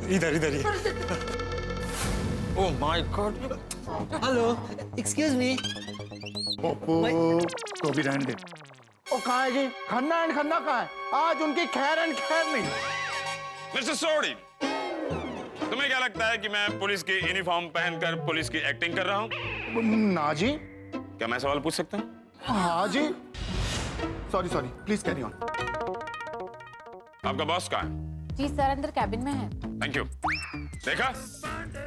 इधर इधर। Oh my God. Hello, excuse me. तो भी रहने दे। ओ कहाँ है जी? खन्ना एंड खन्ना कहाँ है? आज उनकी खैर एंड खैर नहीं। मिस्टर सोडी, तुम्हें क्या लगता है कि मैं पुलिस की यूनिफॉर्म पहनकर पुलिस की एक्टिंग कर रहा हूँ? ना जी। क्या मैं सवाल पूछ सकता हूँ? हाँ जी। Sorry sorry, please carry on. आपका बॉस कहाँ है? जी सर, अंदर कैबिन में है। Thank you. देखा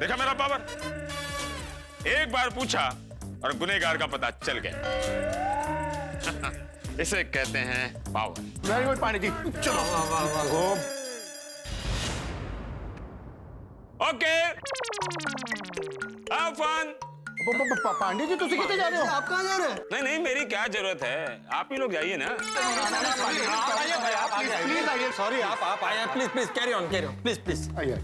देखा मेरा पावर। एक बार पूछा और गुनहगार का पता चल गया। इसे कहते हैं power. Very good Pandey ji, चलो। Okay, have fun. Pandey ji तुम कितने जा रहे हो? आप कहाँ जा रहे हैं? नहीं नहीं, मेरी क्या जरूरत है, आप ही लोग जाइए ना। प्लीज आइए। सॉरी, आप आए। Please please carry on please please. आइए।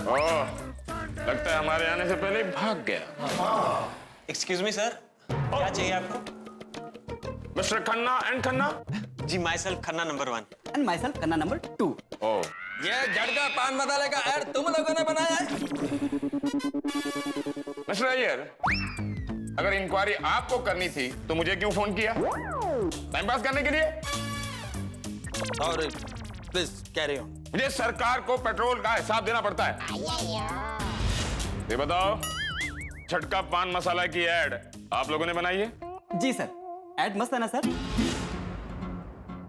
ओह, लगता है हमारे आने से पहले ही भाग गया। एक्सक्यूज मी सर, क्या चाहिए आपको? Mister Khanna and Khanna. जी myself Khanna number 1। And myself Khanna number 2। Oh, ये झटका पान मसाले का ऐड तुम लोगों ने बनाया है? मिस्टर अय्यर, अगर इंक्वायरी आपको करनी थी तो मुझे क्यों फोन किया? टाइम पास करने के लिए? Sorry, please carry on. मुझे सरकार को पेट्रोल का हिसाब देना पड़ता है। ये बताओ, झटका पान मसाला की एड आप लोगों ने बनाई है? जी सर, एड मस्त है ना सर?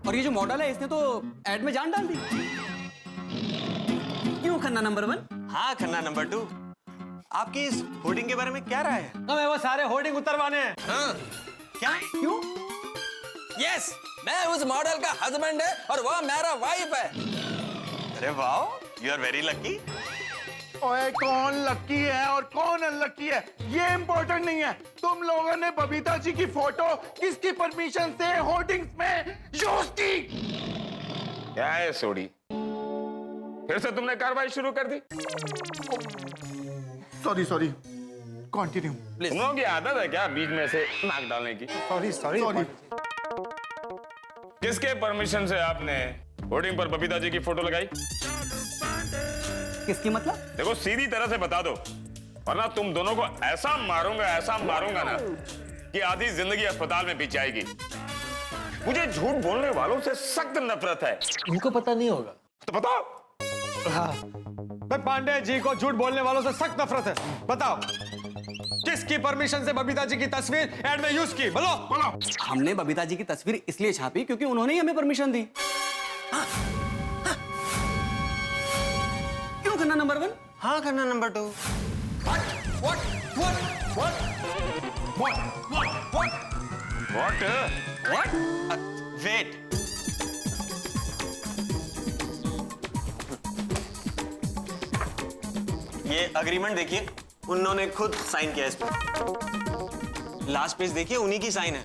और ये जो मॉडल है इसने तो एड में जान डाल दी। क्यों खन्ना नंबर 1? हाँ खन्ना नंबर 2। आपकी इस होर्डिंग के बारे में क्या राय है? हमें वो सारे होर्डिंग उतरवाने हैं। हाँ। क्या? क्यों? यस, मैं उस मॉडल का हस्बैंड है और वो मेरा वाइफ है। अरे वाह, यू आर वेरी लकी। ओए कौन लकी है और कौन अनलकी है ये इम्पोर्टेंट नहीं है। तुम लोगों ने बबीता जी की फोटो किसकी परमिशन से होर्डिंग्स में यूज की? क्या है सोडी, फिर से तुमने कार्रवाई शुरू कर दी? Sorry sorry, continue. तुम लोगों की आदत है क्या बीच में से नाक डालने की? Sorry sorry. किसके परमिशन से आपने होर्डिंग पर बबीता जी की फोटो लगाई? किसकी मतलब? देखो सीधी तरह से बता दो, वरना तुम दोनों को ऐसा मारूंगा ना कि आधी जिंदगी अस्पताल में बीत जाएगी। मुझे झूठ बोलने वालों से सख्त नफरत है। इनको पता नहीं होगा तो बताओ। हाँ, पांडे जी को झूठ बोलने वालों से सख्त नफरत है। बताओ, किसकी परमिशन से बबीता जी की तस्वीर एड में यूज की? बोलो बोलो। हमने बबीता जी की तस्वीर इसलिए छापी क्योंकि उन्होंने ही हमें परमिशन दी। क्यों खन्ना नंबर 1? हाँ खन्ना नंबर 2। व्हाट? वेट, ये अग्रीमेंट देखिए, उन्होंने खुद साइन किया इस पर। लास्ट पेज देखिए, उन्हीं की साइन है।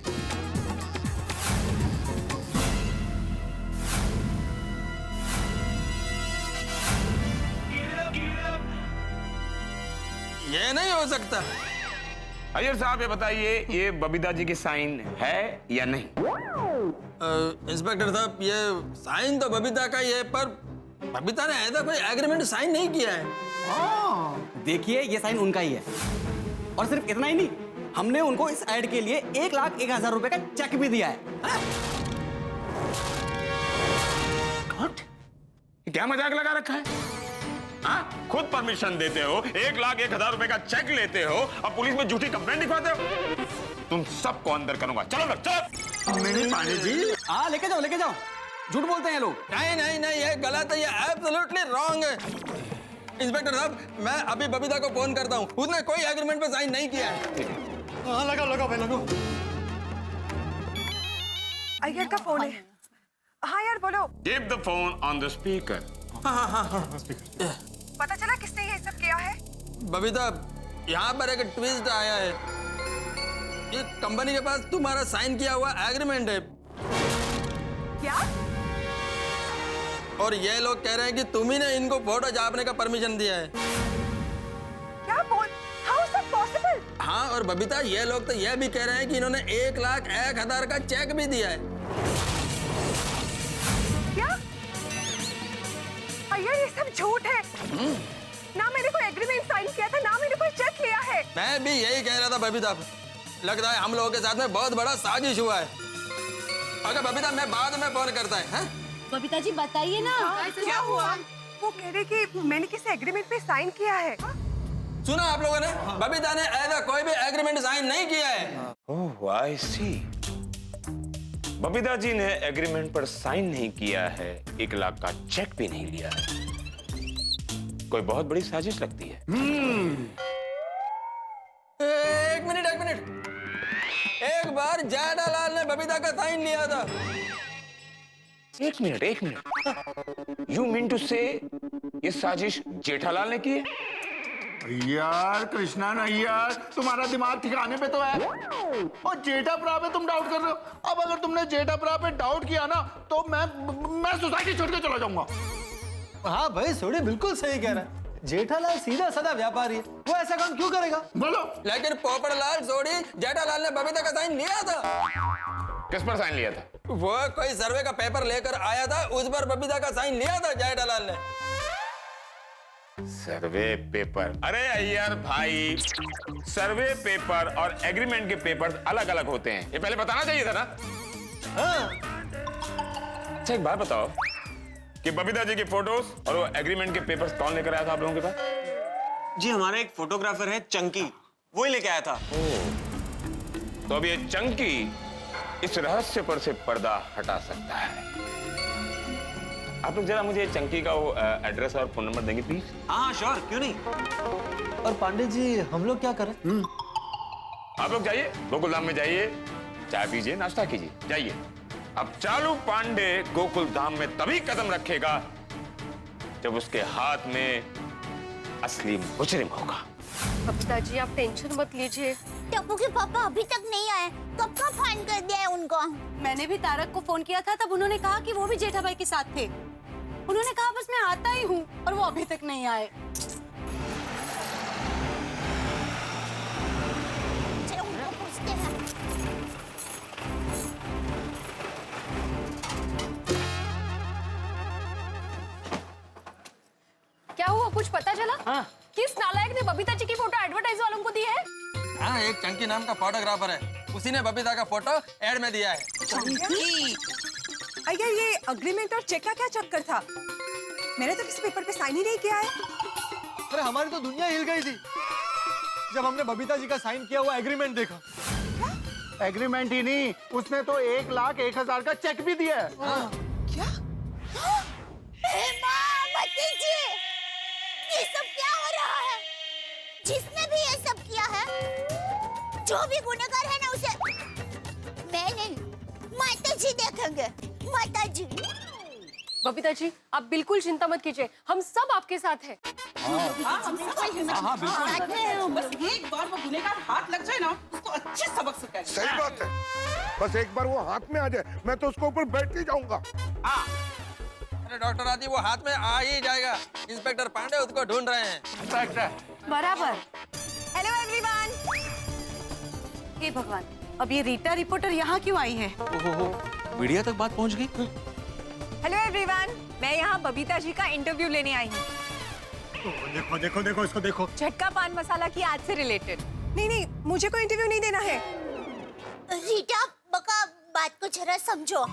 ये नहीं हो सकता। अय्यर साहब ये बताइए, ये बबीता जी की साइन है या नहीं? इंस्पेक्टर साहब, ये साइन तो बबीता का ही है, पर बबीता ने ऐसा कोई एग्रीमेंट साइन नहीं किया है। देखिए ये साइन उनका ही है। और सिर्फ इतना ही नहीं, हमने उनको इस ऐड के लिए 1,01,000 रुपए का चेक भी दिया है। क्या मजाक लगा रखा है? हाँ? खुद परमिशन देते हो, 1,01,000 रुपए का चेक लेते हो, अब पुलिस में झूठी कंप्लेंट लिखवाते हो। तुम सबको अंदर करूंगा। चलो अंदर, चलो। नहीं पांडे जी। हाँ लेके जाओ। झूठ बोलते हैं ये लोग। नहीं, ये गलत है, ये एब्सोल्युटली रॉन्ग है। इंस्पेक्टर साहब, मैं अभी बबीता को फोन करता हूँ, उसने कोई एग्रीमेंट पे साइन नहीं किया है। हाँ लगाओ भाई, लगाओ। अय्यर का फोन है। हाँ यार बोलो। Keep the phone on the speaker. हाँ। पता चला किसने ये सब किया है? बबीता, यहाँ पर एक ट्विस्ट आया है। ये कंपनी के पास तुम्हारा साइन किया हुआ एग्रीमेंट है। क्या? और ये लोग कह रहे हैं कि तुम ही ने इनको फोटो छापने का परमिशन दिया है। क्या बोल? How is that possible? हाँ, और बबीता, ये लोग तो ये भी कह रहे हैं कि इन्होंने 1,01,000 का चेक भी दिया है। क्या अय्यर, ये सब झूठ है। ना मैंने कोई एग्रीमेंट साइन किया था, ना मैंने कोई चेक लिया है। मैं भी यही कह रहा था बबीता, लगता है हम लोगों के साथ में बहुत बड़ा साजिश हुआ है। अगर बबीता, मैं बाद में फोन करता है। बबीता जी बताइए ना। क्या हुआ? वो कह रहे कि मैंने किसी एग्रीमेंट पे साइन किया है। सुना आप लोगों ने? बबीता ने ऐसा कोई भी एग्रीमेंट साइन नहीं किया है। ओह, आई सी। बबीता जी ने एग्रीमेंट पर साइन नहीं किया है, 1 लाख का चेक भी नहीं लिया है। कोई बहुत बड़ी साजिश लगती है। एक मिनट। एक बार जेठालाल ने बबीता का साइन लिया था। एक मिनट। यू मीन टू से ये साजिश जेठालाल ने की है? यार कृष्णा नैयर, तुम्हारा दिमाग ठिकाने पे तो है। और जेठा भरा पे तुम डाउट कर रहे हो। अब अगर तुमने जेठा भरा पे डाउट किया ना, तो मैं सोसाइटी छोड़ के चला जाऊंगा। हाँ भाई, सोडी बिल्कुल सही कह रहा है। जेठालाल सीधा साधा व्यापारी है, वो ऐसा काम क्यों करेगा? बोलो। लेकिन पोपटलाल सोडी, जेठालाल ने बबीता का साइन लिया था। किस पर साइन लिया था? वो कोई सर्वे का पेपर लेकर आया था, उस पर बबीता का साइन लिया था जेठालाल ने। सर्वे पेपर? अरे अय्यर भाई, सर्वे पेपर और एग्रीमेंट के पेपर अलग अलग होते हैं, ये पहले बताना चाहिए था ना। हाँ। अच्छा एक बात बताओ कि बबीता जी की फोटोज और वो एग्रीमेंट के पेपर्स कौन लेकर आया था आप लोगों के पास? जी हमारा एक फोटोग्राफर है चंकी, वो ही लेके आया था। तो अब ये चंकी इस रहस्य पर से पर्दा हटा सकता है। आप लोग जरा मुझे चंकी का वो एड्रेस और फोन नंबर देंगे प्लीज? हाँ श्योर, क्यों नहीं। और पांडे जी, हम लोग क्या करें? आप लोग जाइए, गोकुलधाम में जाइए, चाय पीजिए, नाश्ता कीजिए, जाइए। अब चालू पांडे गोकुलधाम में तभी कदम रखेगा जब उसके हाथ में असली मुजरिम होगा। बबीता जी आप टेंशन मत लीजिए। टप्पू के पापा अभी तक नहीं आए, कब का फोन कर दिया है उनको। मैंने भी तारक को फोन किया था, तब उन्होंने कहा कि वो भी जेठा भाई के साथ थे। उन्होंने कहा बस मैं आता ही हूँ, और वो अभी तक नहीं आए। चलो उनको पूछते हैं। क्या हुआ, कुछ पता चला? हाँ। किस नालायक ने बबीता जी की फोटो एडवर्टाइज वालों को दी है? हाँ, एक चंकी नाम का फोटोग्राफर है, उसी ने बबीता का फोटो एड में दिया है। अय्यर, ये अग्रीमेंट और चेक का क्या चक्कर था? मैंने तो किसी पेपर पे साइन ही नहीं किया है। अरे हमारी तो दुनिया हिल गई थी जब हमने बबीता जी का साइन किया हुआ एग्रीमेंट देखा। एग्रीमेंट ही नहीं, उसने तो 1,01,000 का चेक भी दिया है। क्या? ये सब क्या हो रहा है? जिसने भी ये सब किया है, जो भी गुनहगार है ना, उसे मैं नहीं, माता जी देखेंगे, माता जी। बबीता जी आप बिल्कुल चिंता मत कीजिए, हम सब आपके साथ हैं। बस एक बार वो गुनहगार हाथ लग जाए ना, उसको अच्छे सबक सिखाएं। सही बात है, बस एक बार वो हाथ में आ जाए, मैं तो उसके ऊपर बैठ के जाऊंगा। अरे डॉक्टर आदि, वो हाथ में आ ही जाएगा। इंस्पेक्टर पांडे उसको ढूंढ रहे हैं। बराबर। Hello everyone. हे भगवान, अब ये रीटा रिपोर्टर यहाँ क्यों आई है? मीडिया तक बात पहुंच गई। हेलो एवरीवन, मैं यहाँ बबीता जी का इंटरव्यू लेने आई हूँ। देखो देखो देखो, इसको देखो। झटका पान मसाला की आज से रिलेटेड। नहीं, मुझे कोई इंटरव्यू नहीं देना है। रीटा बका, बात को जरा समझो,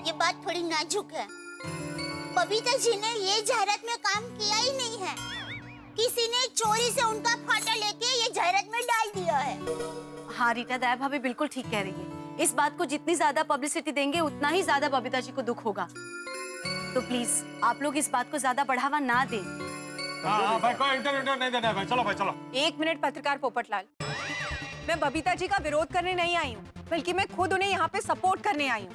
ये बात थोड़ी नाजुक है। बबीता जी ने ये जाहिरात में काम किया ही नहीं है, किसी ने चोरी से उनका फोटो लेके ये जाहिरात में डाल दिया है। हाँ रीटा, दया भाभी बिल्कुल ठीक कह रही है। इस बात को जितनी ज्यादा पब्लिसिटी देंगे, उतना ही ज्यादा बबीता जी को दुख होगा। तो प्लीज आप लोग इस बात को ज्यादा बढ़ावा ना दें। हाँ भाई, कोई इंटरव्यू नहीं देना है भाई। चलो भाई चलो। एक मिनट पत्रकार पोपटलाल, मैं बबीता जी का विरोध करने नहीं आई हूँ, बल्कि मैं खुद उन्हें यहाँ पे सपोर्ट करने आई हूँ।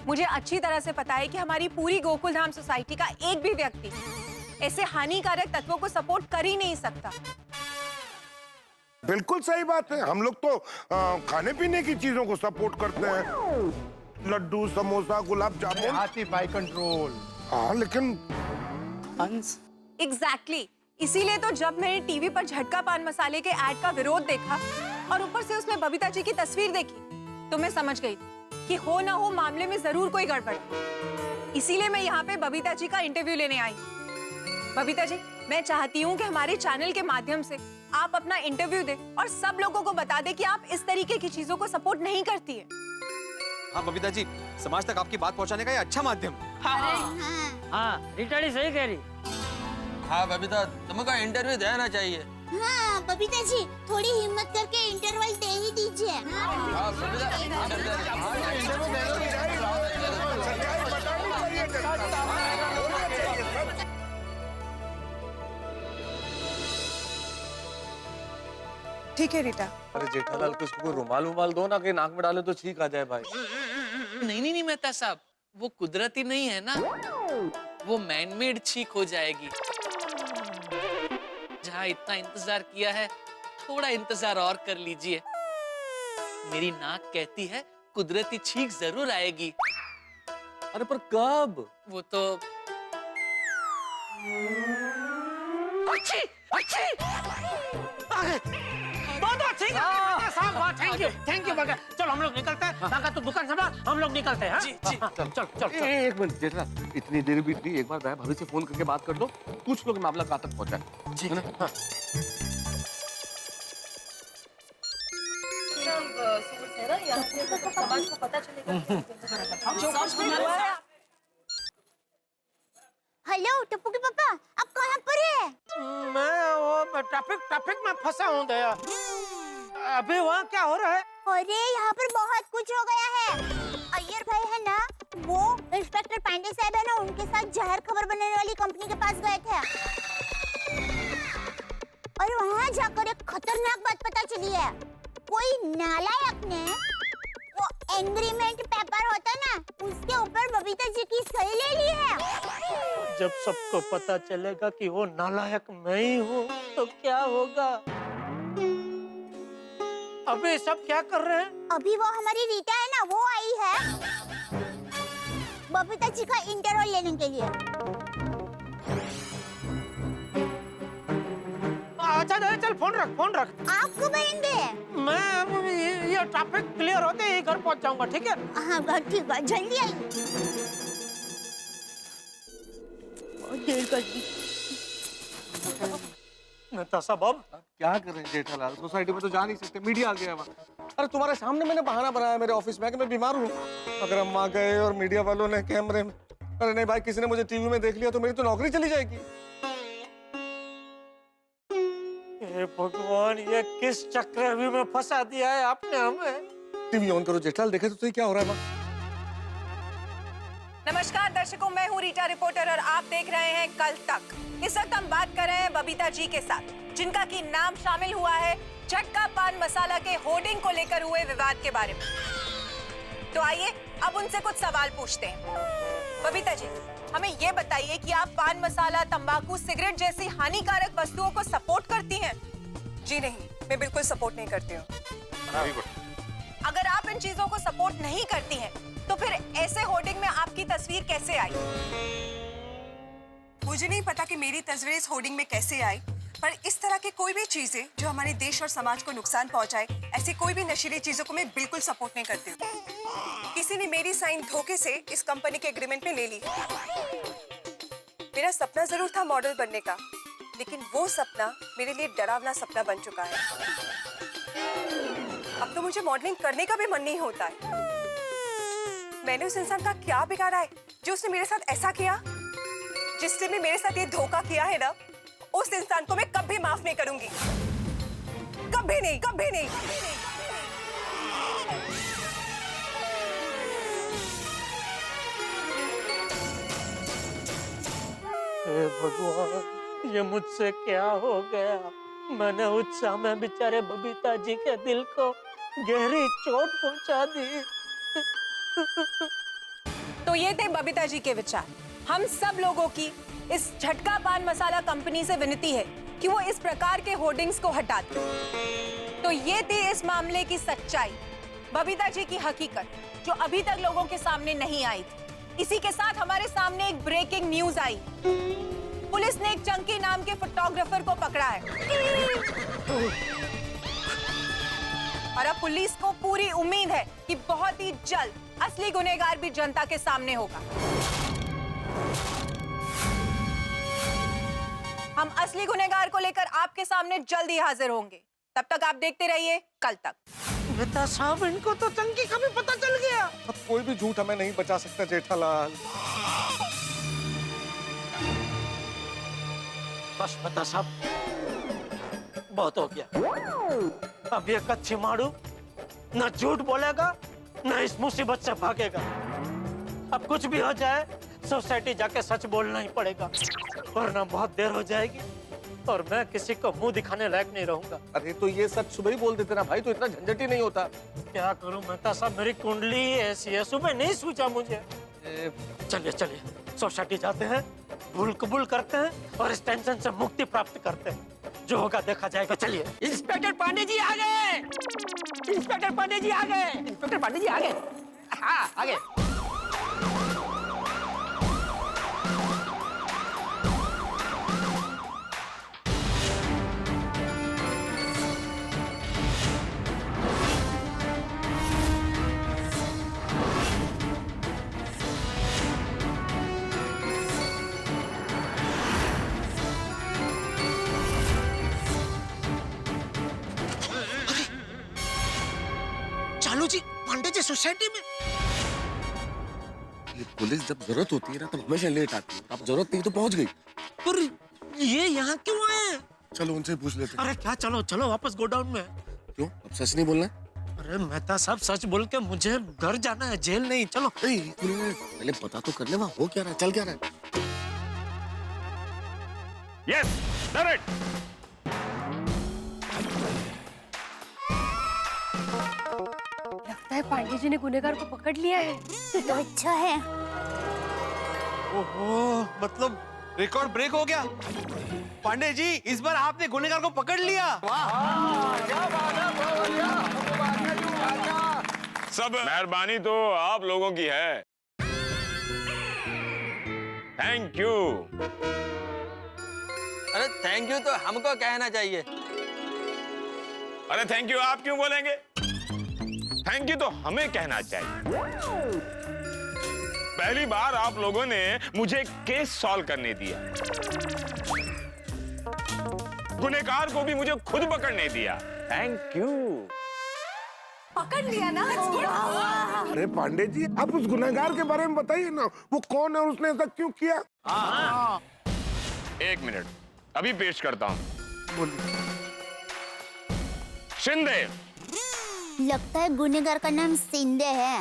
मुझे अच्छी तरह से पता है कि हमारी पूरी गोकुलधाम सोसाइटी का एक भी व्यक्ति ऐसे हानिकारक तत्वों को सपोर्ट कर ही नहीं सकता। बिल्कुल सही बात है, हम लोग तो खाने पीने की चीजों को सपोर्ट करते हैं, लड्डू, समोसा, गुलाब जामुन। हाथी बाई कंट्रोल। हाँ, लेकिन एग्जैक्टली, इसीलिए तो जब मैंने टीवी पर झटका पान मसाले के ऐड का विरोध देखा और ऊपर से उसमें बबीता जी की तस्वीर देखी तो मैं समझ गई कि हो ना हो मामले में जरूर कोई गड़बड़ है। इसीलिए मैं यहाँ पे बबीता जी का इंटरव्यू लेने आई। बबीता जी, मैं चाहती हूँ कि हमारे चैनल के माध्यम से आप अपना इंटरव्यू दें और सब लोगों को बता दें कि आप इस तरीके की चीजों को सपोर्ट नहीं करती है। हाँ बबीता जी, समाज तक आपकी बात पहुंचाने का ये अच्छा माध्यम। हाँ रीटा जी सही कह रही। हाँ बबीता, तुमको इंटरव्यू देना चाहिए। हाँ बबीता जी, थोड़ी हिम्मत करके इंटरवल दे ही दीजिए। हाँ बबीता, ठीक है रीटा। अरे जेठालाल को इसको रुमाल उमाल दो ना, कि नाक में डाले तो छींक आ जाए भाई। नहीं मेहता साहब, वो कुदरती नहीं है ना, वो मैनमेड छींक हो जाएगी। जहाँ इतना इंतजार किया है, थोड़ा इंतजार और कर लीजिए। मेरी नाक कहती है कुदरती छींक जरूर आएगी। अरे पर कब? वो तो अच्छी बहुत अच्छी साहब, थैंक यू बगैर। चलो हम लोग निकलते हैं। काका तू दुकान संभाल, हम लोग निकलते हैं। जी जी। चल। एक मिनट जेठालाल, इतनी देर बीत गई, एक बार दया भाभी से फोन करके बात कर लो, पूछ लो कि मामला कहाँ तक पहुंचा है। जी। समाज को पता चलेगा। हेलो टप्पू के पापा, आप कहाँ पर है? मैं वो ट्रैफिक में फंसा हूँ दया। अभी वहाँ क्या हो रहा है? अरे यहाँ पर बहुत कुछ हो गया है। अय्यर भाई है ना, वो इंस्पेक्टर पांडे साहब है ना, उनके साथ जहर खबर बनाने वाली कंपनी के पास गए थे और वहाँ जाकर एक खतरनाक बात पता चली है। कोई नालायक ने वो एग्रीमेंट पेपर होता ना, उसके ऊपर बबीता जी की सही ले ली है। जब सबको पता चलेगा कि वो नालायक मैं ही हूँ तो क्या होगा? अभी सब क्या कर रहे हैं? अभी वो हमारी रीटा है ना, वो आई है बबीता जी का इंटरव्यू लेने के लिए। अच्छा दया, चल फोन रख। आप कब आएंगे? मैं ये ट्रैफिक क्लियर होते ही घर पहुंच जाऊंगा, ठीक है? हाँ ठीक है, जल्दी आइए। देर कर दी। नेता साहब अब क्या करें जेठालाल, सोसाइटी में तो जा नहीं सकते, मीडिया आ गया वहाँ। अरे तुम्हारे सामने मैंने बहाना बनाया मेरे ऑफिस में कि मैं बीमार हूँ। अगर हम वहाँ गए और मीडिया वालों ने कैमरे में, अरे नहीं भाई, किसी ने मुझे टीवी में देख लिया तो मेरी तो नौकरी चली जाएगी। हे भगवान, ये किस चक्रव्यूह में फंसा दिया है आपने हमें। टीवी ऑन करो जेठालाल, देखे तो सही क्या हो रहा है वहाँ। नमस्कार दर्शकों, मैं हूँ रीटा रिपोर्टर और आप देख रहे हैं कल तक। इस वक्त हम बात कर रहे हैं बबीता जी के साथ, जिनका की नाम शामिल हुआ है झटका पान मसाला के होर्डिंग को लेकर हुए विवाद के बारे में। तो आइए अब उनसे कुछ सवाल पूछते हैं। बबीता जी, हमें ये बताइए कि आप पान मसाला, तंबाकू, सिगरेट जैसी हानिकारक वस्तुओं को सपोर्ट करती हैं? जी नहीं, मैं बिल्कुल सपोर्ट नहीं करती हूँ। अगर आप इन चीजों को सपोर्ट नहीं करती हैं, तो फिर ऐसे होर्डिंग में आपकी तस्वीर कैसे आई? मुझे नहीं पता कि मेरी तस्वीर इस होर्डिंग में कैसे आई, पर इस तरह की कोई भी चीजें जो हमारे देश और समाज को नुकसान पहुंचाए, ऐसी कोई भी नशीली चीजों को मैं बिल्कुल सपोर्ट नहीं करती हूँ। किसी ने मेरी साइन धोखे से इस कंपनी के एग्रीमेंट में ले ली। मेरा सपना जरूर था मॉडल बनने का, लेकिन वो सपना मेरे लिए डरावना सपना बन चुका है। अब तो मुझे मॉडलिंग करने का भी मन नहीं होता है। मैंने उस इंसान का क्या बिगाड़ा है जो उसने मेरे साथ ऐसा किया? जिसने भी मेरे साथ ये धोखा किया है ना, उस इंसान को मैं कभी माफ नहीं करूंगी। कभी नहीं, कभी नहीं। हे भगवान, ये मुझसे क्या हो गया? मैंने उस समय बेचारे बबीता जी के दिल को गहरी चोट पहुंचा दी। तो ये थे बबीता जी के विचार। हम सब लोगों की इस झटका पान मसाला कंपनी से विनती है कि वो इस प्रकार के होर्डिंग्स को हटा दें। तो ये थी इस मामले की सच्चाई, बबीता जी की हकीकत, जो अभी तक लोगों के सामने नहीं आई थी। इसी के साथ हमारे सामने एक ब्रेकिंग न्यूज आई। पुलिस ने एक चंकी नाम के फोटोग्राफर को पकड़ा है और अब पुलिस को पूरी उम्मीद है कि बहुत ही जल्द असली गुनहगार भी जनता के सामने होगा। हम असली गुनहगार को लेकर आपके सामने जल्द ही हाजिर होंगे। तब तक आप देखते रहिए कल तक। मेहता साहब, इनको तो चंकी का भी पता चल गया। अब कोई भी झूठ हमें नहीं बचा सकता जेठालाल। बस मेहता साहब, बहुत हो गया। अब ये कच्ची मारू न झूठ बोलेगा न इस मुसीबत से भागेगा। अब कुछ भी हो जाए सोसाइटी जाके सच बोलना ही पड़ेगा, वरना बहुत देर हो जाएगी और मैं किसी को मुंह दिखाने लायक नहीं रहूंगा। अरे तो ये सच सुबह ही बोल देते ना भाई, तो इतना झंझट ही नहीं होता। क्या करूं मेहता साहब, मेरी कुंडली ऐसी है, सुबह नहीं सूझा मुझे। चलिए चलिए सोसाइटी जाते हैं, भूल कबूल करते हैं और इस टेंशन से मुक्ति प्राप्त करते हैं। जो होगा देखा जाएगा। चलिए। इंस्पेक्टर पांडे जी आ गए। इंस्पेक्टर पांडे जी आ गए। इंस्पेक्टर पांडे जी आ गए। हाँ आ गए। चालू जी, पांडे जी सोसाइटी में। ये पुलिस जब जरूरत होती है ना तब हमेशा लेट आती है। अब जरूरत नहीं तो पहुंच गई। पर ये यहाँ क्यों आए? चलो उनसे पूछ लेते हैं। अरे क्या, चलो चलो वापस गोडाउन में। क्यों, अब सच नहीं बोलना है? अरे मेहता साहब, सच बोल के मुझे घर जाना है, जेल नहीं। चलो। पहले पता तो कर ले वहाँ हो क्या रहा है, चल क्या रहा है। Yes, done it. लगता है पांडे जी ने गुनहगार को पकड़ लिया है। तो अच्छा है। ओहो, मतलब रिकॉर्ड ब्रेक हो गया। पांडे जी, इस बार आपने गुनहगार को पकड़ लिया। सब मेहरबानी तो आप लोगों की है। Thank you. अरे थैंक यू तो हमको कहना चाहिए। अरे थैंक यू आप क्यों बोलेंगे? थैंक यू तो हमें कहना चाहिए। पहली बार आप लोगों ने मुझे केस सॉल्व करने दिया, गुनहगार को भी मुझे खुद पकड़ने दिया। Thank you. पकड़ लिया ना। अरे पांडे जी, आप उस गुनहगार के बारे में बताइए ना, वो कौन है और उसने ऐसा क्यों किया? एक मिनट, अभी पेश करता हूं। बोलिए। शिंदे। लगता है गुनहगार का नाम शिंदे है।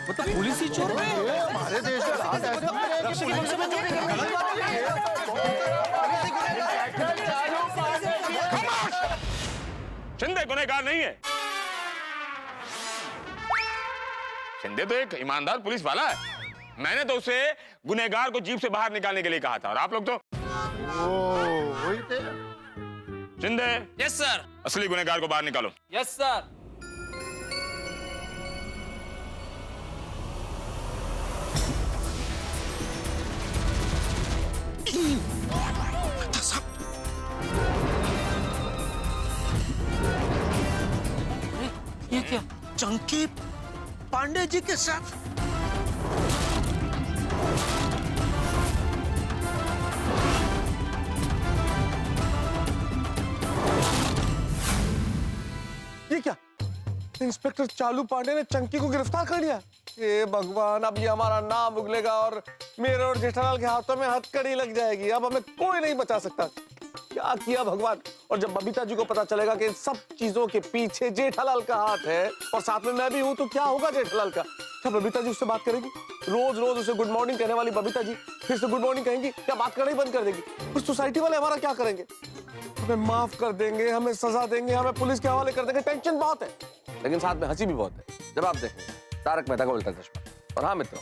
मतलब पुलिस ही चोर है। हमारे देश का राज शिंदे गुनहगार नहीं है। शिंदे तो एक ईमानदार पुलिस वाला है। मैंने तो उसे गुनहगार को जीप से बाहर निकालने के लिए कहा था और आप लोग तो वही थे। शिंदे। Yes sir. असली गुनहगार को बाहर निकालो। Yes sir. ये क्या, चंकी पांडे जी के साथ? ये क्या, इंस्पेक्टर चालू पांडे ने चंकी को गिरफ्तार कर लिया? ये भगवान, अब ये हमारा नाम उगलेगा और मेरे और जेठालाल के हाथों में हथकड़ी लग जाएगी। अब हमें कोई नहीं बचा सकता। क्या किया भगवान। और जब बबीता जी को पता चलेगा कि इन सब चीजों के पीछे जेठालाल का हाथ है और साथ में मैं भी हूं, तो क्या होगा जेठालाल का? क्या बबीता जी उससे बात करेगी? रोज रोज उसे गुड मॉर्निंग कहने वाली बबीता जी फिर से गुड मॉर्निंग कहेंगी? क्या बात करना ही बंद कर देगी? उस सोसाइटी वाले हमारा क्या करेंगे? हमें माफ कर देंगे, हमें सजा देंगे, हमें पुलिस के हवाले कर देंगे। टेंशन बहुत है, लेकिन साथ में हंसी भी बहुत है जब आप देखेंगे तारक मेहता का उल्टा चश्मा। और हाँ मित्रों,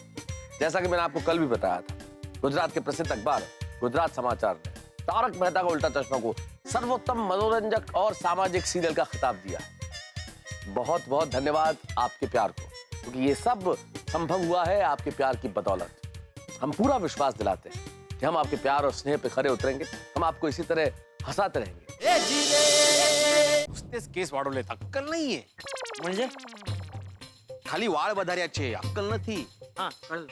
जैसा कि मैंने आपको कल भी बताया था, गुजरात के प्रसिद्ध अखबार गुजरात समाचार ने तारक मेहता का उल्टा चश्मा को सर्वोत्तम मनोरंजक और सामाजिक सीरियल का खिताब दिया है। बहुत बहुत धन्यवाद आपके प्यार को, क्योंकि ये सब संभव हुआ है आपके प्यार की बदौलत। हम पूरा विश्वास दिलाते हैं कि हम आपके प्यार और स्नेह पे खरे उतरेंगे, हम आपको इसी तरह हंसाते रहेंगे। नुसतेच केस वाढवलेत, अक्कल नाहीये. म्हणजे खाली वाळ बधाऱ्याचे, अक्कल नथी. हां, कळलं.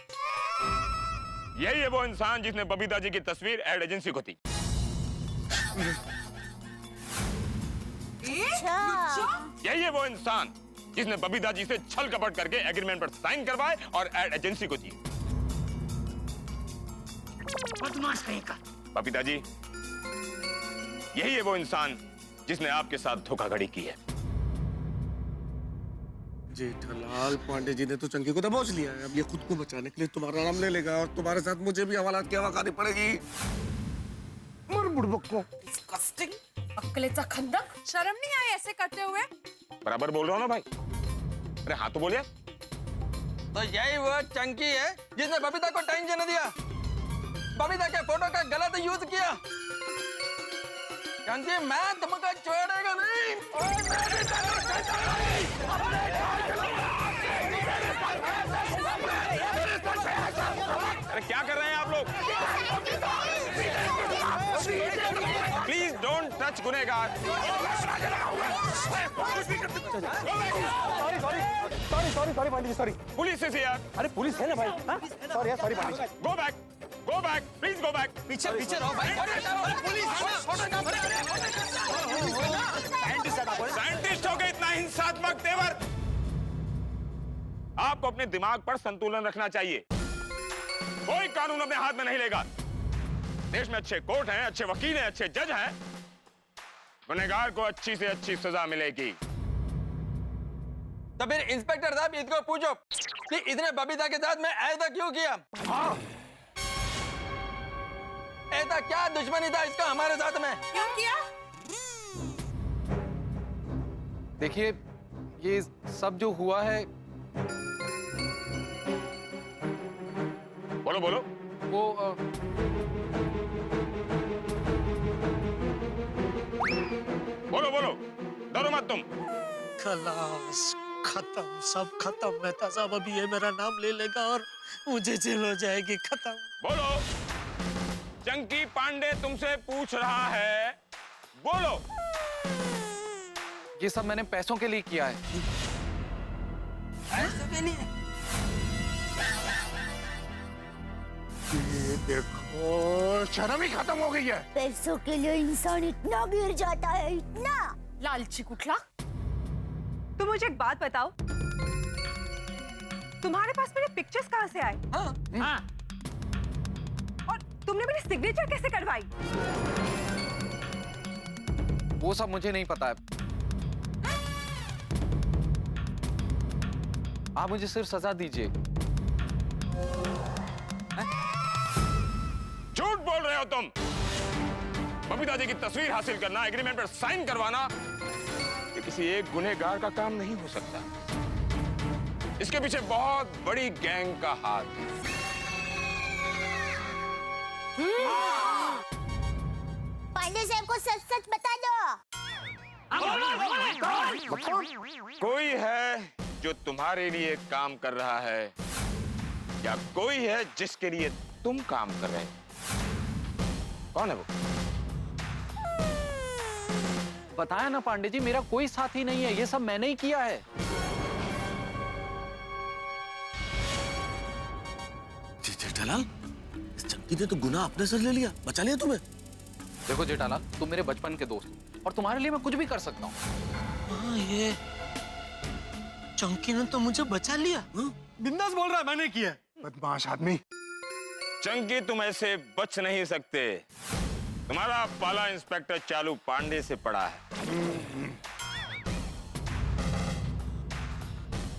यही है वो इंसान जिसने बबीता जी की तस्वीर एड एजेंसी को दी। यही है वो इंसान जिसने बबीता जी से छल कपट करके एग्रीमेंट पर साइन करवाए और एड एजेंसी को दिए। बदमाश कहीं का। बबीता जी, यही है वो इंसान जिसने आपके साथ धोखाधड़ी की है। जेठालाल, पांडे जी ने तो चंकी को दबोच लिया है। अब ये खुद को बचाने के लिए तुम्हारा नाम ले लेगा और तुम्हारे साथ मुझे भी हवालात की हवा खानी पड़ेगी। मर बुड़बक को। डिस्गस्टिंग। अक्कलेचा खंदक, शर्म नहीं आई ऐसे करते हुए? बराबर बोल रहा हूँ ना भाई? अरे हाँ तो बोलिए। तो यही वो चंकी है जिसने बबीता को टेंशन दिया, बबीता के फोटो का गलत यूज किया। चंकी, मैं तुमको छोड़ेगा नहीं। अरे क्या कर रहे हैं आप लोग? प्लीज डोंट टच गुनहगार। Sorry Pandey ji, sorry. Police से यार। अरे पुलिस है ना भाई? सॉरी यार, sorry Pandey ji. Go back, please go back. पीछे पीछे रहो भाई. साइंटिस्ट हो गए इतना हिंसात्मक तेवर। आपको अपने दिमाग पर संतुलन रखना चाहिए। कोई कानून अपने हाथ में नहीं लेगा। देश में अच्छे कोर्ट हैं, अच्छे वकील हैं, अच्छे जज हैं। गुनहगार को अच्छी से अच्छी सजा मिलेगी। तो फिर इंस्पेक्टर साहब इसको पूछो कि इसने बबीता के साथ में ऐसा क्यों किया? ऐसा क्या दुश्मनी था इसका हमारे साथ में? क्यों किया? देखिए, ये सब जो हुआ है, बोलो बोलो। वो बोलो बोलो, डरो मत तुम। खलास, खत्म, सब खत्म। मेहता साहब अभी ये मेरा नाम ले लेगा और मुझे जेल हो जाएगी। खत्म। बोलो, चंकी पांडे तुमसे पूछ रहा है, बोलो। ये सब मैंने पैसों के लिए किया है। पैसों के लिए? ये देखो, शर्म ही खत्म हो गई है। पैसों के लिए इंसान इतना गिर जाता है, इतना। लालची कुठला। तुम मुझे एक बात बताओ, तुम्हारे पास मेरे पिक्चर्स कहाँ से आए? हाँ। और तुमने मेरी सिग्नेचर कैसे करवाई? वो सब मुझे नहीं पता है। आप मुझे सिर्फ सजा दीजिए। झूठ बोल रहे हो तुम। बबीता जी की तस्वीर हासिल करना, एग्रीमेंट पर साइन करवाना, ये किसी एक गुनहगार का काम नहीं हो सकता। इसके पीछे बहुत बड़ी गैंग का हाथ है। पांडे साहब को सच सच बता दो। कोई है जो तुम्हारे लिए काम कर रहा है, या कोई है जिसके लिए तुम काम कर रहे हो? कौन है वो? बताया ना पांडे जी, मेरा कोई साथी नहीं है। ये सब मैंने ही किया है। जेठालाल, इस चंकी ने तो गुनाह अपने सर ले लिया, बचा लिया तुम्हें। देखो जेठालाल, तुम मेरे बचपन के दोस्त हो और तुम्हारे लिए मैं कुछ भी कर सकता हूँ। हाँ, ये चंकी ने तो मुझे बचा लिया। बिंदास बोल रहा है, मैंने किया। बदमाश आदमी। चंकी, तुम ऐसे बच नहीं सकते। तुम्हारा पाला इंस्पेक्टर चालू पांडे से पड़ा है।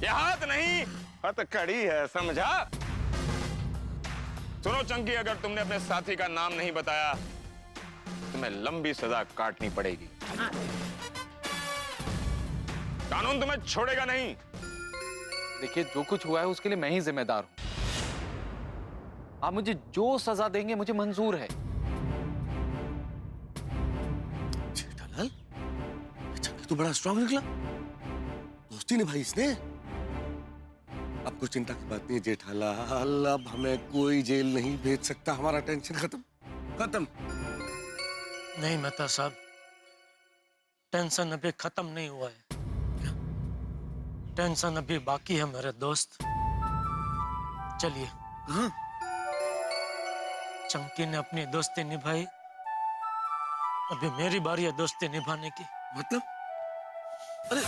ये हाथ नहीं, हथकड़ी है, समझा? सुनो चंकी, अगर तुमने अपने साथी का नाम नहीं बताया, तुम्हें लंबी सजा काटनी पड़ेगी। कानून तुम्हें छोड़ेगा नहीं। देखिए, जो कुछ हुआ है उसके लिए मैं ही जिम्मेदार हूं। आप मुझे जो सजा देंगे मुझे मंजूर है। जेठालाल, चंकी तो बड़ा स्ट्रांग निकला। दोस्ती निभाई इसने। अब कुछ चिंता की बात नहीं है जेठालाल, अब हमें कोई जेल नहीं भेज सकता, हमारा टेंशन खत्म खत्म। नहीं मेहता साहब, टेंशन अभी खत्म नहीं हुआ है, टेंशन अभी बाकी है मेरे दोस्त। चलिए। हाँ? चंकी ने अपनी दोस्ती निभाई, अभी मेरी बारी है दोस्ती निभाने की। मतलब? अरे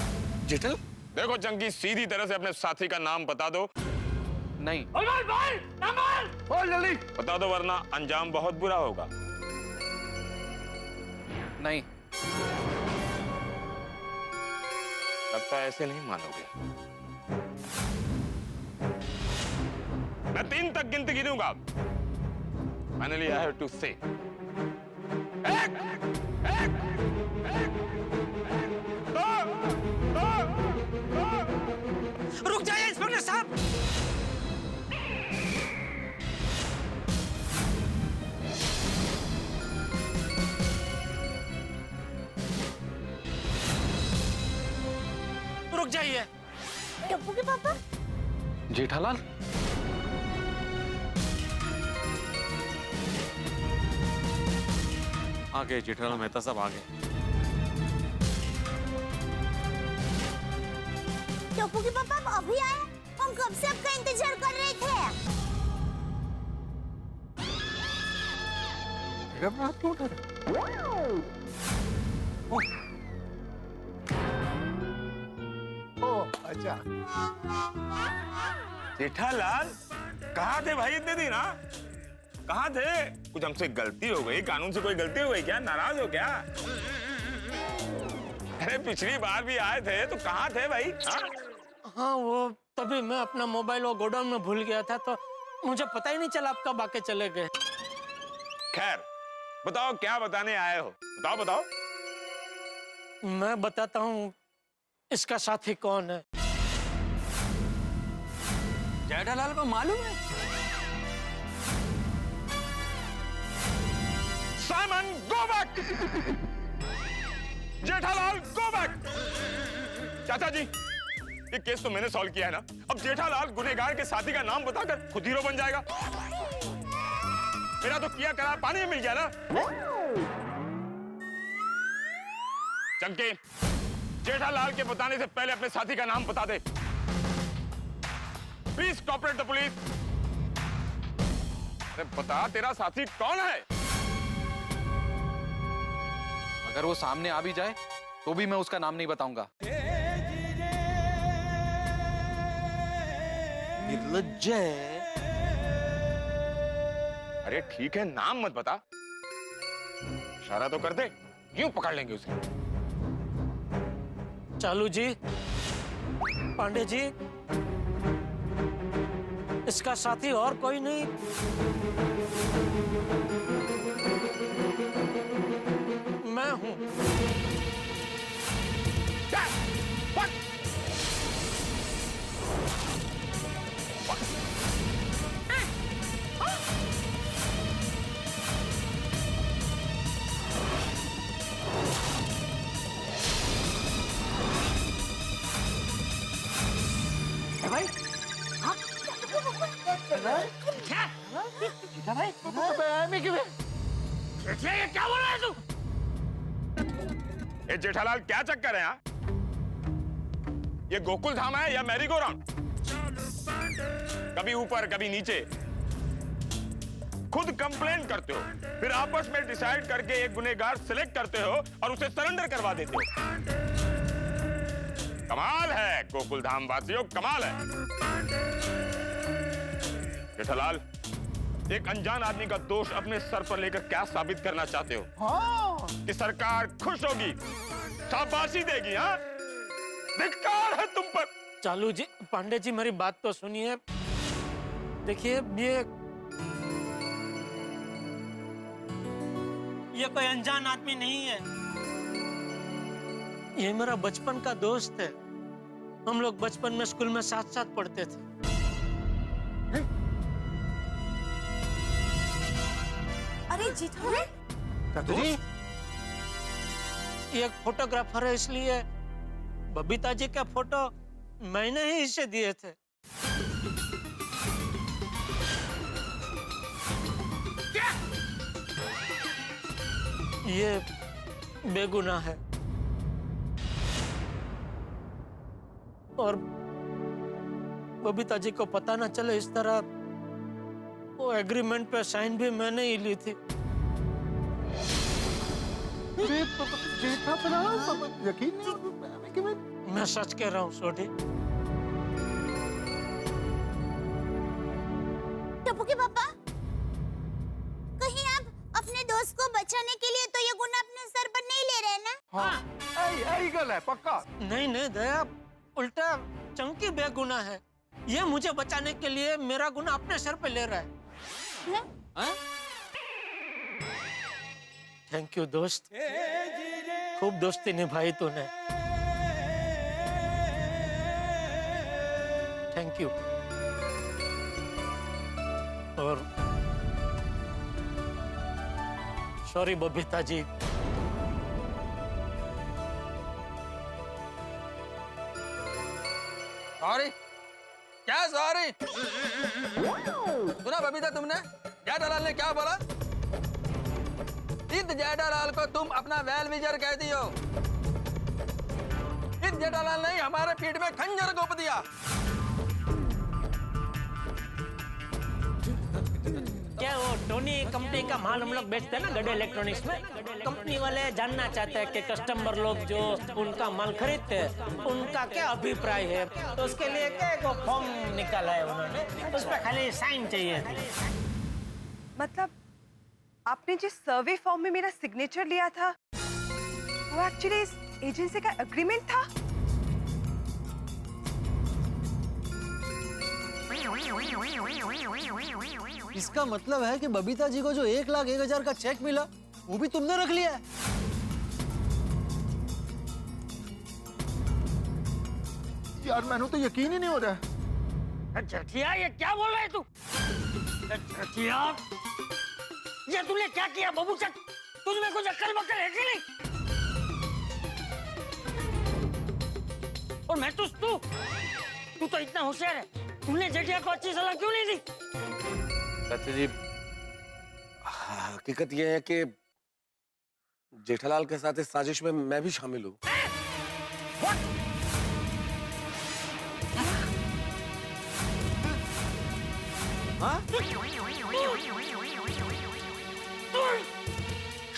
जेठा, देखो चंकी, सीधी तरह से अपने साथी का नाम बता दो। नहीं। बोल जल्दी। बता दो वरना अंजाम बहुत बुरा होगा। नहीं। लगता है ऐसे नहीं मानोगे। मैं 3 तक गिनती गिनूंगा। Finally, I have to say. रुक जाइए इंस्पेक्टर साहब। रुक जाइए। टप्पू के पापा। जेठालाल, आ गए जेठालाल मेहता साहब, आ गए। टप्पू के पापा आप अभी आए? हम कब से आपका इंतजार कर रहे थे। अच्छा। जेठालाल, कहाँ थे भाई इतने दिन? हाँ, कहाँ थे? कुछ हमसे गलती हो गई? कानून से कोई गलती हो गई क्या? नाराज हो क्या? अरे पिछली बार भी आए थे तो कहाँ थे भाई? हाँ, वो तभी मैं अपना मोबाइल वो गोडाउन में भूल गया था, तो मुझे पता ही नहीं चला आप कब आके चले गए। खैर, बताओ क्या बताने आए हो? बताओ बताओ। मैं बताता हूँ इसका साथी कौन है। जेठालाल को मालूम है? Simon, go back! Jethalal, go back! चाचा जी, ये केस तो मैंने सॉल्व किया है ना। अब जेठालाल गुनहगार के साथी का नाम बताकर खुद हीरो बन जाएगा। मेरा तो किया करा पानी में मिल गया ना। चंकी, जेठालाल के बताने से पहले अपने साथी का नाम बता दे। Please cooperate the police. अरे बता, तेरा साथी कौन है? अगर वो सामने आ भी जाए तो भी मैं उसका नाम नहीं बताऊंगा। निर्लज्ज है। अरे ठीक है, नाम मत बता, इशारा तो कर दे, यूं पकड़ लेंगे उसे। चालू जी, पांडे जी, इसका साथी और कोई नहीं, मैं हूं। भाई, हाँ? क्या भाई? क्या बोल रहा है तू? ये जेठालाल क्या चक्कर है? यहाँ ये गोकुल धाम है या मैरी गो राउंड? कभी ऊपर कभी नीचे, खुद कंप्लेन करते हो, फिर आपस में डिसाइड करके एक गुनहगार सिलेक्ट करते हो और उसे सरेंडर करवा देते हो। कमाल है गोकुल धाम वासियों, कमाल है। जेठालाल, एक अनजान आदमी का दोष अपने सर पर लेकर क्या साबित करना चाहते हो? हाँ। कि सरकार खुश होगी, शाबाशी देगी? हाँ, धिक्कार है तुम पर। चालू जी, पांडे जी, मेरी बात तो सुनिए। देखिए, ये कोई अनजान आदमी नहीं है, ये मेरा बचपन का दोस्त है। हम लोग बचपन में स्कूल में साथ साथ पढ़ते थे। अरे जेठालाल, जी, ये एक फोटोग्राफर है, इसलिए बबीता जी का फोटो मैंने ही इसे दिए थे। क्या? ये बेगुनाह है और बबीता जी को पता ना चले इस तरह वो एग्रीमेंट पे साइन भी मैंने ही ली थी। मैं सच कह रहा हूँ सोडी। टप्पू के पापा, कहीं आप अपने दोस्त को बचाने के लिए तो ये गुना अपने सर पर नहीं ले रहे ना? हाँ, यही गल है पक्का। नहीं नहीं दया, उल्टा चंकी बेगुनाह है। ये मुझे बचाने के लिए मेरा गुना अपने सर पे ले रहा है। थैंक यू दोस्त, खूब दोस्ती निभाई तूने। Thank you. और सॉरी बबीता जी। सॉरी? क्या सॉरी? सुना बबीता तुमने? जेठालाल ने क्या बोला? सिद्ध जेठालाल को तुम अपना वेल विजर कहती हो। सिद्ध जेठालाल ने हमारे पीठ में खंजर घोंप दिया। क्या वो टोनी कंपनी का माल हम लोग बेचते हैं ना गडे इलेक्ट्रॉनिक्स में, कंपनी वाले जानना चाहते हैं कि कस्टमर लोग जो उनका माल खरीदते हैं उनका क्या अभिप्राय है, तो उसके लिए क्या एक फॉर्म निकाला है उन्होंने, उस पर खाली साइन चाहिए थी। मतलब आपने जिस सर्वे फॉर्म में मेरा सिग्नेचर लिया था वो एक्चुअली इस एजेंसी का एग्रीमेंट था? इसका मतलब है कि बबीता जी को जो 1,01,000 का चेक मिला वो भी तुमने रख लिया है। यार मैंने तो यकीन ही नहीं हो रहा है। जठिया ये क्या बोल रहा है तू? जठिया ये तूने क्या किया बबूचक? तुझमें कुछ अक्ल बक्कल है कि नहीं? और मैं तू तो इतना होशियार है, तूने जठिया को अच्छी सलाह क्यों नहीं दी? चाचा जी, हकीकत यह है कि जेठालाल के साथ इस साजिश में मैं भी शामिल हूँ।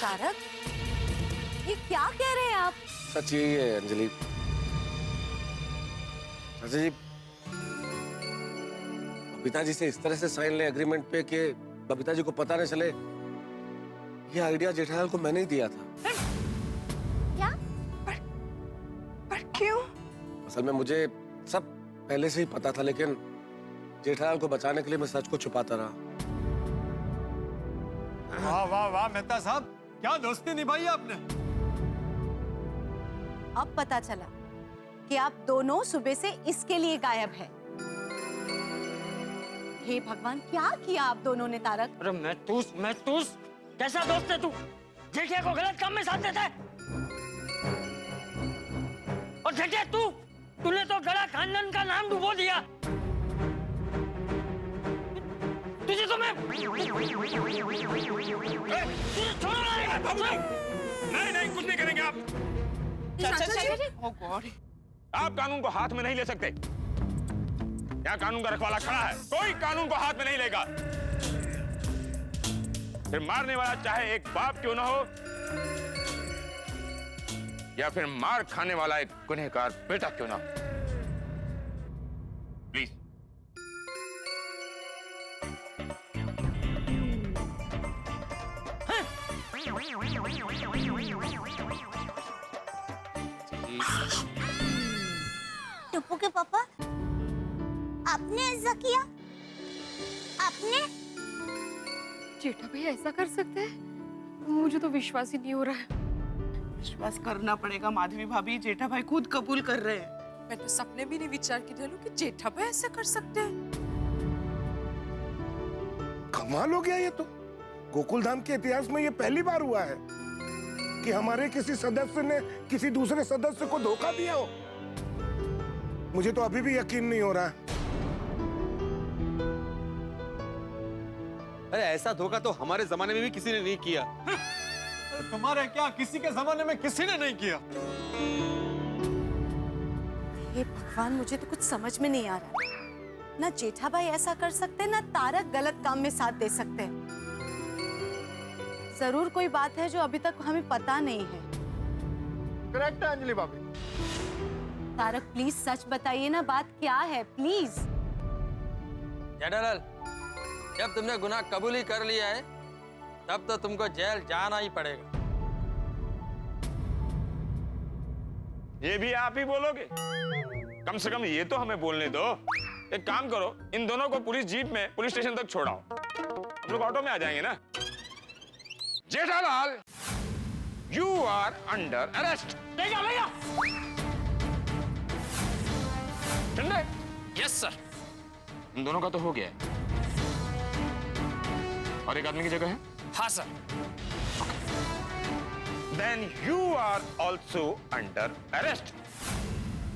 तारक, ये क्या कह रहे हैं आप? सच यही है अंजलि। चाचा जी, बबीता जी से इस तरह से साइन ले एग्रीमेंट पे कि बबीता जी को पता न चले, ये आइडिया जेठालाल को मैंने ही दिया था। क्या? पर क्यों? असल में मुझे सब पहले से ही पता था, लेकिन जेठालाल को बचाने के लिए मैं सच को छुपाता रहा। वाह वाह वाह मेहता साहब, क्या दोस्ती निभाई आपने। अब पता चला कि आप दोनों सुबह से इसके लिए गायब हैं। हे भगवान, क्या किया आप दोनों ने तारक? अरे मैं तू कैसा दोस्त है तू? जेठिया को गलत काम में साथ देता है। और जेठिया तूने तो गड़ा खानदान का नाम डुबो दिया। तुझे तो मैं तुझे छोड़ो नहीं कुछ नहीं करेंगे आप। ओह गॉड, आप कानून को हाथ में नहीं ले सकते। यहाँ कानून का रखवाला खड़ा है, कोई कानून को हाथ में नहीं लेगा। फिर मारने वाला चाहे एक बाप क्यों ना हो, या फिर मार खाने वाला एक गुनहगार बेटा क्यों ना हो। प्लीज। टप्पू के पापा, आपने ऐसा किया? आपने? जेठा भाई ऐसा कर सकते हैं? मुझे तो विश्वास ही नहीं हो रहा है। विश्वास करना पड़ेगा माधवी भाभी, जेठा भाई खुद कबूल कर रहे हैं। मैं तो सपने भी नहीं विचार की ढलूं कि जेठा भाई ऐसा कर सकते हैं। कमाल हो गया ये तो। गोकुलधाम के इतिहास में ये पहली बार हुआ है कि हमारे किसी सदस्य ने किसी दूसरे सदस्य को धोखा दिया हो। मुझे तो अभी भी यकीन नहीं हो रहा है। अरे ऐसा धोखा तो हमारे जमाने में भी किसी ने नहीं किया। तुम्हारे क्या, किसी के जमाने में किसी ने नहीं किया। हे भगवान, मुझे तो कुछ समझ में नहीं आ रहा। ना जेठा भाई ऐसा कर सकते, ना तारक गलत काम में साथ दे सकते। जरूर कोई बात है जो अभी तक हमें पता नहीं है। करेक्ट है अंजलि भाभी। तारक प्लीज सच बताइए ना, बात क्या है प्लीज। जेठालाल, जब तुमने गुनाह कबूली कर लिया है तब तो तुमको जेल जाना ही पड़ेगा। ये भी आप ही बोलोगे? कम से कम ये तो हमें बोलने दो। एक काम करो, इन दोनों को पुलिस जीप में पुलिस स्टेशन तक छोड़ाओ। हम लोग ऑटो में आ जाएंगे ना। Jethalal, you are under arrest. ले जा। ठंडे? Yes sir. इन दोनों का तो हो गया है। और एक आदमी की जगह है? हाँ sir. Then you are also under arrest.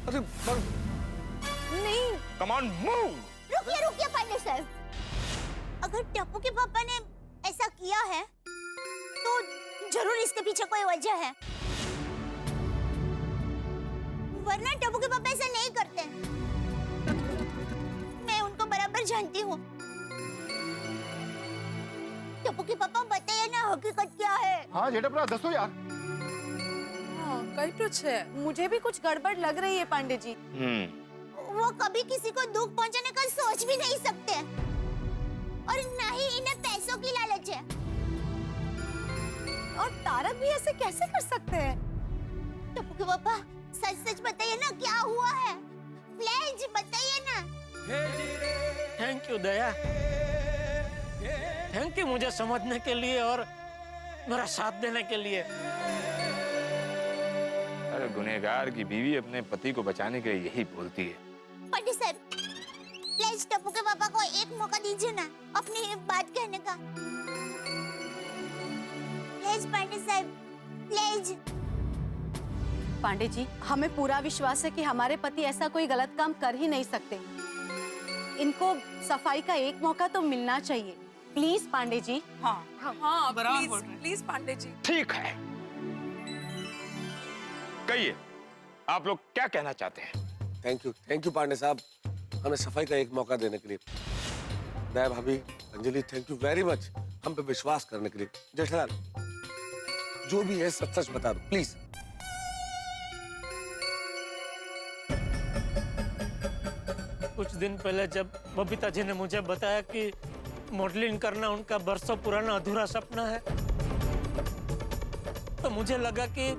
अरे नहीं। Come on, move. रुकिए पांडे साहब। अगर टप्पू के पापा ने ऐसा किया है तो जरूर इसके पीछे कोई वजह है, वरना टप्पू के पापा ऐसा नहीं करते। मैं उनको बराबर जानती हूँ। टप्पू के पापा बताइए ना हकीकत क्या है। हाँ जेठा भरा दसो यार। कई तो है, मुझे भी कुछ गड़बड़ लग रही है पांडे जी। वो कभी किसी को दुख पहुंचाने का सोच भी नहीं सकते और न ही इन्हें पैसों की लालच है। और तारक भी ऐसे कैसे कर सकते हैं? टप्पू के पापा सच सच बताइए ना, क्या हुआ है? प्लीज बताइए ना। Thank you Daya, thank you मुझे समझने के लिए और मेरा साथ देने के लिए। अरे गुनहगार की बीवी अपने पति को बचाने के लिए यही बोलती है। पंडित साहब, प्लीज टप्पू के पापा को एक मौका दीजिए ना अपनी बात कहने का। प्लीज पंडित साहब, प्लीज। पांडे जी, हमें पूरा विश्वास है कि हमारे पति ऐसा कोई गलत काम कर ही नहीं सकते। इनको सफाई का एक मौका तो मिलना चाहिए। प्लीज पांडे जी। हाँ प्लीज पांडे जी। ठीक है, कहिए आप लोग क्या कहना चाहते हैं? थैंक यू पांडे साहब, हमें सफाई का एक मौका देने के लिए। दया भाभी, Anjali, thank you very much हम पे विश्वास करने के लिए। जेठालाल, जो भी है सच सच बता दो प्लीज। कुछ दिन पहले जब बबीता जी ने मुझे बताया कि मॉडलिंग करना उनका बरसों पुराना अधूरा सपना है, तो मुझे लगा कि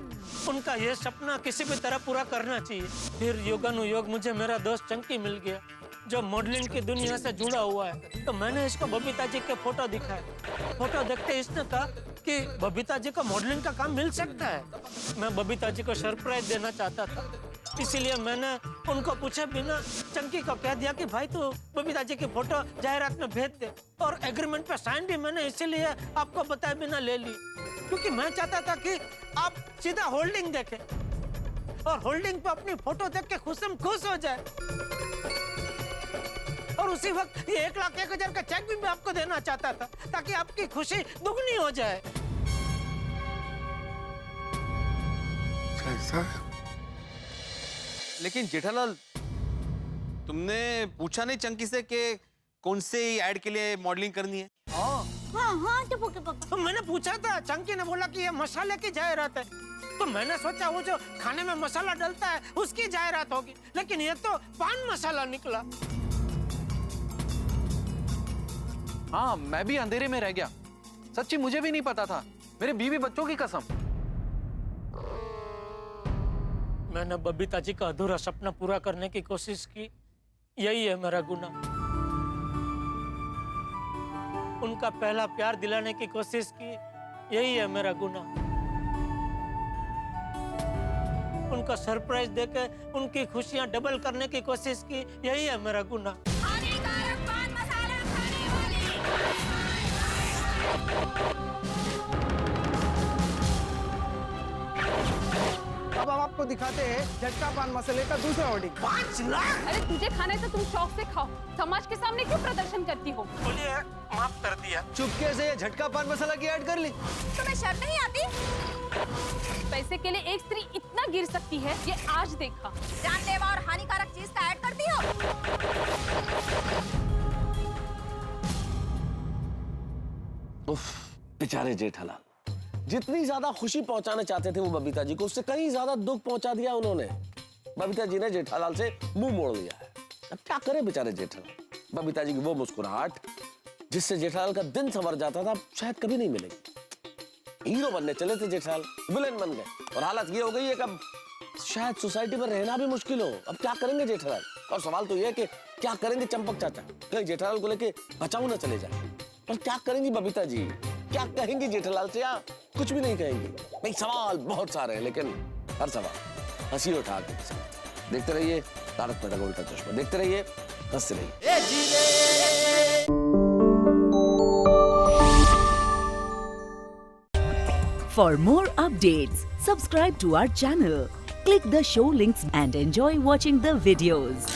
उनका यह सपना किसी भी तरह पूरा करना चाहिए। फिर योगानुयोग मुझे मेरा दोस्त चंकी मिल गया जो मॉडलिंग की दुनिया से जुड़ा हुआ है। तो मैंने इसको बबीता जी के फोटो दिखाए। फोटो देखते इसने कहा कि बबीता जी को मॉडलिंग का काम मिल सकता है। मैं बबीता जी को सरप्राइज देना चाहता था, इसीलिए मैंने उनको पूछे बिना चंकी को कह दिया कि भाई तू बबीता जी की फोटो जाहिरात में भेज दे। और एग्रीमेंट पे साइन भी मैंने इसीलिए आपको बताए बिना ले ली, क्योंकि मैं चाहता था कि आप सीधा होल्डिंग देखें और होल्डिंग पे अपनी फोटो देख के खुशम खुश हो जाए। और उसी वक्त ये 1,01,000 का चेक भी मैं आपको देना चाहता था ताकि आपकी खुशी दुगनी हो जाए। लेकिन जेठालाल, तुमने पूछा नहीं चंकी से कि कौन से ऐड के लिए मॉडलिंग करनी है? हाँ टप्पू के पापा। तो मैंने पूछा था, चंकी ने बोला कि ये मसाले की जाहिरात है। तो मैंने सोचा वो जो खाने में मसाला डलता है उसकी जाहिरात होगी, लेकिन ये तो पान मसाला निकला। हाँ, मैं भी अंधेरे में रह गया। सच्ची मुझे भी नहीं पता था, मेरे बीवी बच्चों की कसम। मैंने बबीता जी का अधूरा सपना पूरा करने की कोशिश की, यही है मेरा गुनाह। उनका पहला प्यार दिलाने की कोशिश की, यही है मेरा गुनाह। उनको सरप्राइज देकर उनकी खुशियां डबल करने की कोशिश की, यही है मेरा गुनाह। अब हम आपको दिखाते हैं झटका पान मसाले का दूसरा होर्डिंग। 5 लाख। अरे तुझे खाना है तो तुम शौक से खाओ, समाज के सामने क्यों प्रदर्शन करती हो? बोलिए, माफ कर दिया। चुपके से ये झटका पान मसाला की ऐड कर ली। तुम्हें शर्म नहीं आती? पैसे के लिए एक स्त्री इतना गिर सकती है, ये आज देखा। जानलेवा और हानिकारक चीज का ऐड करती हो। उफ, बेचारे जेठालाल, जितनी ज्यादा खुशी पहुंचाना चाहते थे वो बबीता जी को, उससे कहीं ज्यादा दुख पहुंचा दिया उन्होंने। बबीता जी ने जेठालाल से मुंह मोड़ लिया है। अब क्या करे बेचारे जेठालाल। बबीता जी की वो मुस्कुराहट जिससे जेठालाल का दिन संवर जाता था, शायद कभी नहीं मिलेगी। हीरो बनने चले थे जेठालाल, विलेन बन गए, और हालत ये हो गई है कि अब शायद सोसाइटी में रहना भी मुश्किल हो। अब क्या करेंगे जेठालाल? और सवाल तो ये है कि क्या करेंगे चंपक चाचा? कहीं जेठालाल को लेके बचाव न चले जाए। पर क्या करेंगी बबीता जी? क्या कहेंगी जेठालाल से? या कुछ भी नहीं कहेंगी? नहीं, सवाल बहुत सारे हैं, लेकिन हर सवाल हंसी उठा के देखते रहिए तारक मेहता का उल्टा चश्मा। देखते रहिए, हंसते रहिए। For more updates, subscribe to our channel, click the show links and enjoy watching the videos.